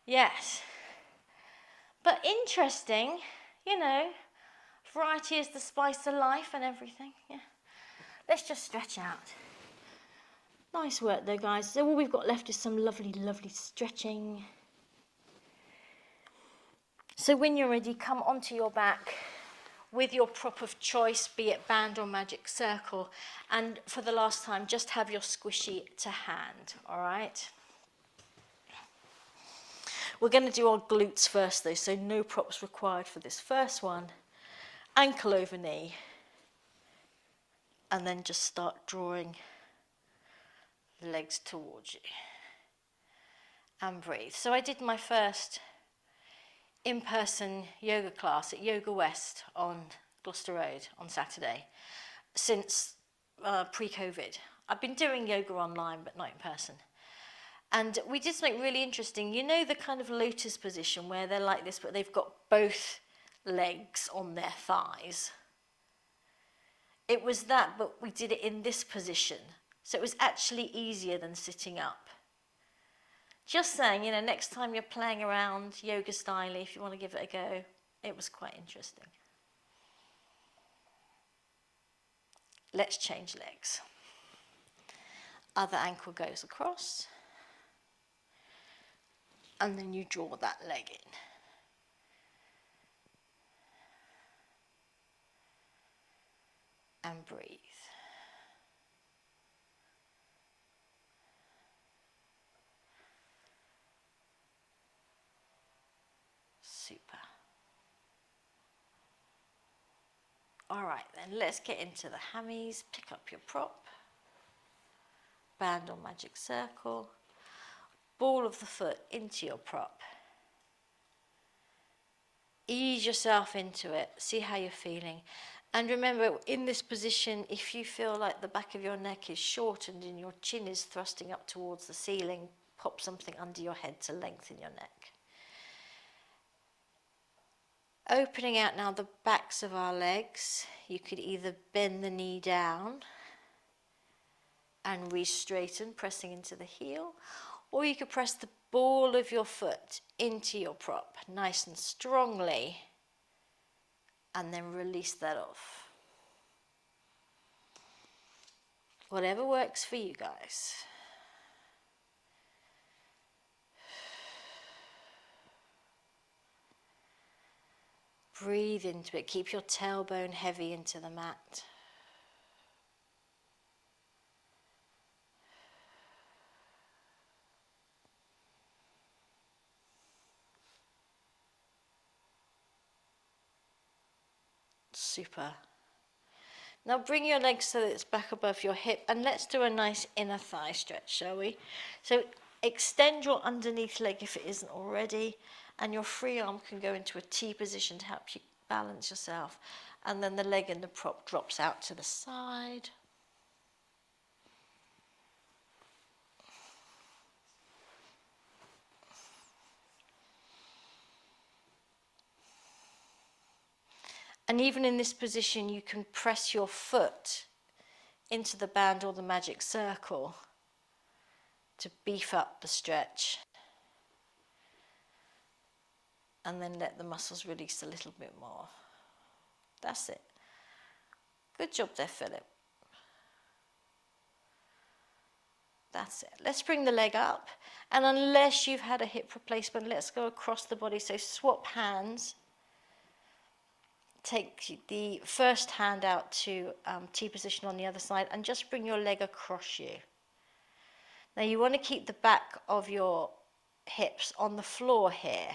Yes. But interesting, you know, variety is the spice of life and everything. Yeah. Let's just stretch out. Nice work though, guys. So all we've got left is some lovely, lovely stretching. So when you're ready, come onto your back with your prop of choice, be it band or magic circle. And for the last time, just have your squishy to hand, all right? We're going to do our glutes first though, so no props required for this first one. Ankle over knee. And then just start drawing legs towards you. And breathe. So I did my first in-person yoga class at Yoga West on Gloucester Road on Saturday since pre-COVID. I've been doing yoga online but not in person. And we did something really interesting. You know the kind of lotus position where they're like this, but they've got both legs on their thighs? It was that, but we did it in this position. So it was actually easier than sitting up. Just saying, you know, next time you're playing around yoga style, if you want to give it a go, it was quite interesting. Let's change legs. Other ankle goes across. And then you draw that leg in. And breathe. Super. All right, then let's get into the hammies. Pick up your prop. Band or magic circle. Ball of the foot into your prop. Ease yourself into it. See how you're feeling. And remember, in this position, if you feel like the back of your neck is shortened and your chin is thrusting up towards the ceiling, pop something under your head to lengthen your neck. Opening out now the backs of our legs. You could either bend the knee down and re-straighten, pressing into the heel, or you could press the ball of your foot into your prop, nice and strongly, and then release that off. Whatever works for you guys. Breathe into it. Keep your tailbone heavy into the mat. Super. Now bring your legs so that it's back above your hip, and let's do a nice inner thigh stretch, shall we? So extend your underneath leg if it isn't already, and your free arm can go into a T position to help you balance yourself. And then the leg in the prop drops out to the side. And even in this position, you can press your foot into the band or the magic circle to beef up the stretch. And then let the muscles release a little bit more. That's it. Good job there, Philip. That's it. Let's bring the leg up. And unless you've had a hip replacement, let's go across the body. So swap hands. Take the first hand out to T position on the other side and just bring your leg across you. Now you want to keep the back of your hips on the floor here.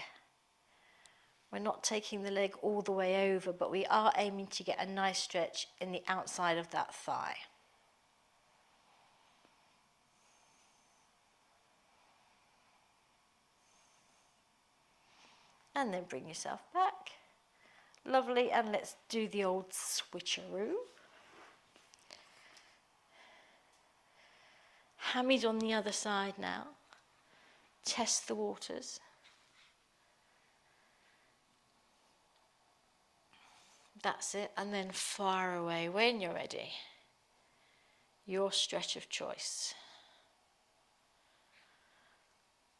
We're not taking the leg all the way over, but we are aiming to get a nice stretch in the outside of that thigh. And then bring yourself back. Lovely, and let's do the old switcheroo. Hammies on the other side now. Test the waters. That's it, and then fire away when you're ready. Your stretch of choice.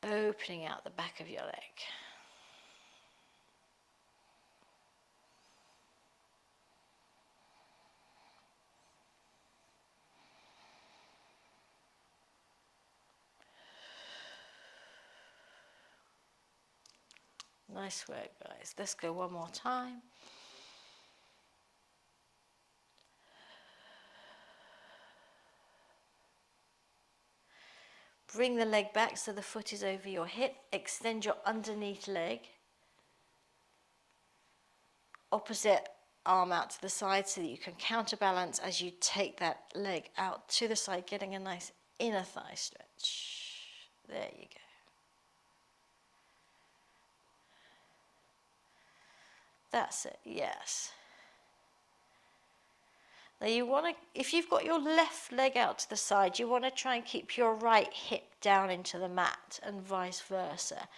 Opening out the back of your leg. Nice work, guys. Let's go one more time. Bring the leg back so the foot is over your hip. Extend your underneath leg. Opposite arm out to the side so that you can counterbalance as you take that leg out to the side, getting a nice inner thigh stretch. There you go. That's it, yes. Now you want to, if you've got your left leg out to the side, you want to try and keep your right hip down into the mat and vice versa.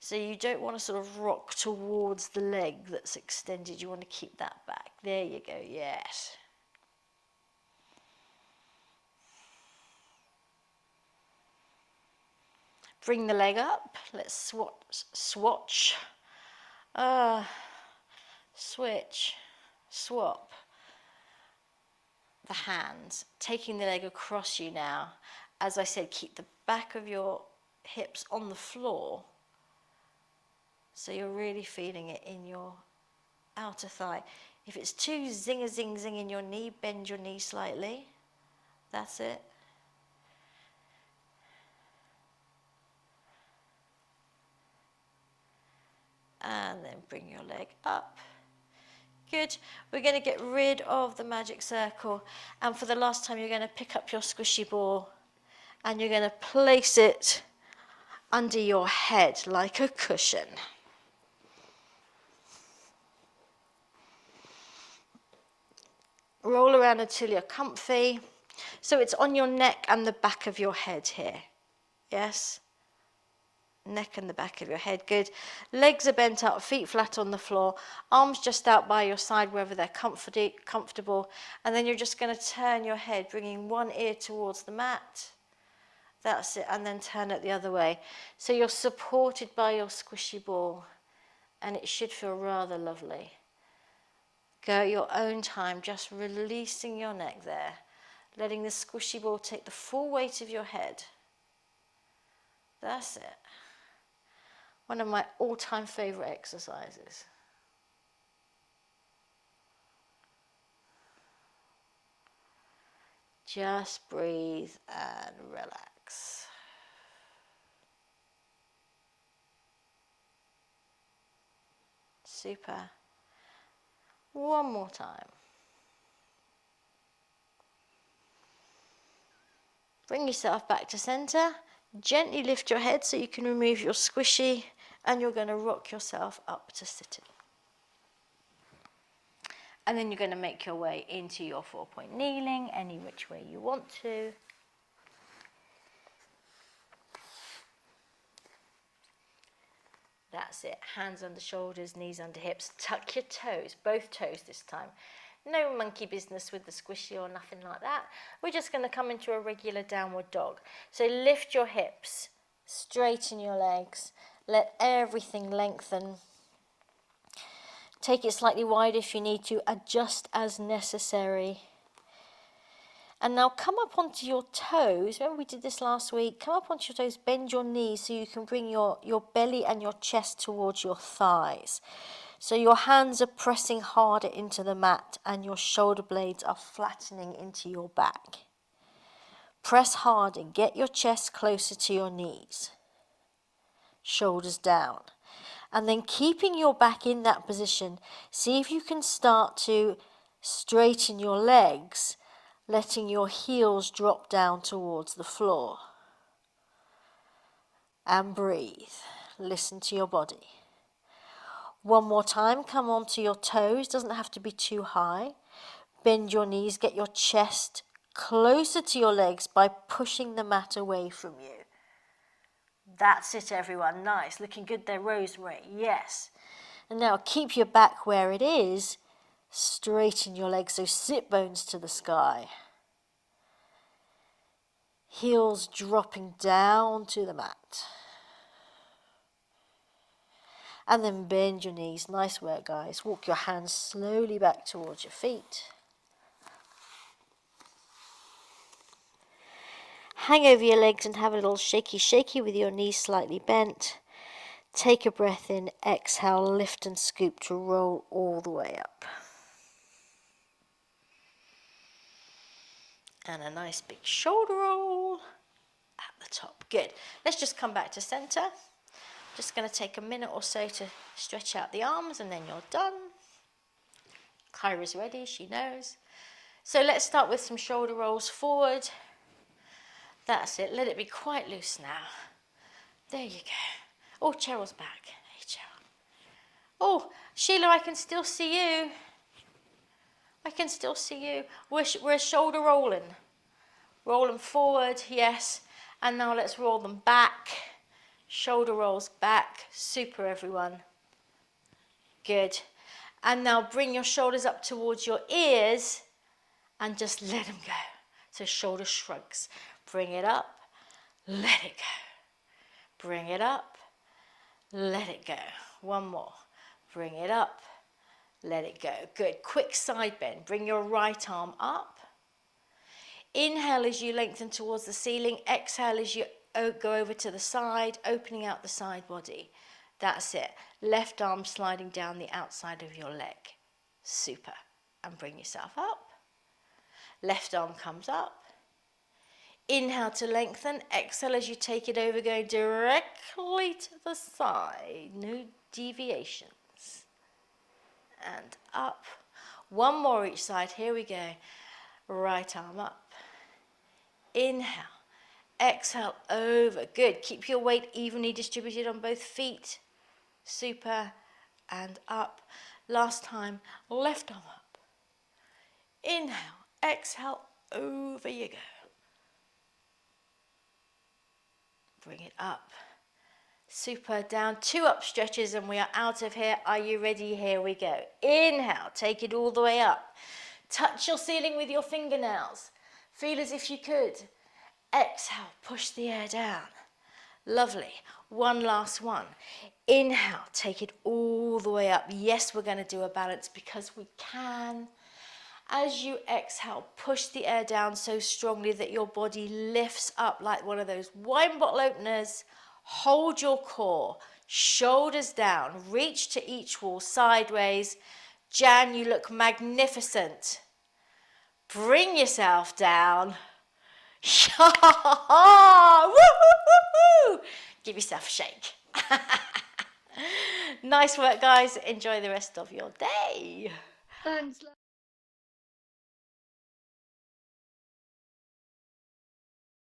So you don't want to sort of rock towards the leg that's extended. You want to keep that back. There you go, yes. Bring the leg up. Let's switch, swap the hands, taking the leg across you now. As I said, keep the back of your hips on the floor so you're really feeling it in your outer thigh. If it's too zing in your knee, bend your knee slightly. That's it. And then bring your leg up. Good. We're going to get rid of the magic circle, and for the last time you're going to pick up your squishy ball and you're going to place it under your head like a cushion. Roll around until you're comfy. So it's on your neck and the back of your head here. Yes? Neck and the back of your head, good. Legs are bent up, feet flat on the floor, arms just out by your side wherever they're comfortable, and then you're just going to turn your head, bringing one ear towards the mat That's it, and then turn it the other way. So you're supported by your squishy ball, and it should feel rather lovely. Go at your own time, just releasing your neck there, letting the squishy ball take the full weight of your head. That's it. One of my all-time favorite exercises. Just breathe and relax. Super. One more time. Bring yourself back to center. Gently lift your head so you can remove your squishy, and you're going to rock yourself up to sitting. And then you're going to make your way into your 4-point kneeling, any which way you want to. That's it. Hands under shoulders, knees under hips. Tuck your toes, both toes this time. No monkey business with the squishy or nothing like that. We're just going to come into a regular downward dog. So lift your hips, straighten your legs, let everything lengthen. Take it slightly wide if you need to, adjust as necessary. And now come up onto your toes. Remember we did this last week? Come up onto your toes, bend your knees so you can bring your belly and your chest towards your thighs. So your hands are pressing harder into the mat and your shoulder blades are flattening into your back. Press harder, get your chest closer to your knees. Shoulders down. And then keeping your back in that position, see if you can start to straighten your legs, letting your heels drop down towards the floor. And breathe. Listen to your body. One more time, come onto your toes, doesn't have to be too high. Bend your knees, get your chest closer to your legs by pushing the mat away from you. That's it, everyone. Nice. Looking good there, Rosemary. Yes. And now keep your back where it is. Straighten your legs, so sit bones to the sky. Heels dropping down to the mat. And then bend your knees. Nice work, guys. Walk your hands slowly back towards your feet. Hang over your legs and have a little shaky with your knees slightly bent. Take a breath in, exhale, lift and scoop to roll all the way up. And a nice big shoulder roll at the top. Good. Let's just come back to center. Just going to take a minute or so to stretch out the arms and then you're done. Kyra's ready, she knows. So let's start with some shoulder rolls forward. That's it. Let it be quite loose now. There you go. Oh, Cheryl's back. Hey, Cheryl. Oh, Sheila, I can still see you. I can still see you. We're shoulder rolling. Roll them forward, yes. And now let's roll them back. Shoulder rolls back. Super, everyone. Good. And now bring your shoulders up towards your ears and just let them go. So shoulder shrugs. Bring it up. Let it go. Bring it up. Let it go. One more. Bring it up. Let it go. Good. Quick side bend. Bring your right arm up. Inhale as you lengthen towards the ceiling. Exhale as you go over to the side, opening out the side body. That's it. Left arm sliding down the outside of your leg. Super. And bring yourself up. Left arm comes up. Inhale to lengthen. Exhale as you take it over, going directly to the side. No deviations. And up. One more each side. Here we go. Right arm up. Inhale. Exhale over. Good. Keep your weight evenly distributed on both feet. Super. And up. Last time. Left arm up. Inhale. Exhale. Over you go. Bring it up. Super. Down. 2 up stretches and we are out of here. Are you ready? Here we go. Inhale. Take it all the way up. Touch your ceiling with your fingernails. Feel as if you could Exhale, push the air down. Lovely. One last one. Inhale, take it all the way up. Yes, we're going to do a balance because we can. As you exhale, push the air down so strongly that your body lifts up like one of those wine bottle openers. Hold your core, shoulders down, reach to each wall sideways. Jan, you look magnificent. Bring yourself down. Woo-hoo-hoo-hoo. Give yourself a shake. Nice work, guys. Enjoy the rest of your day. Thanks.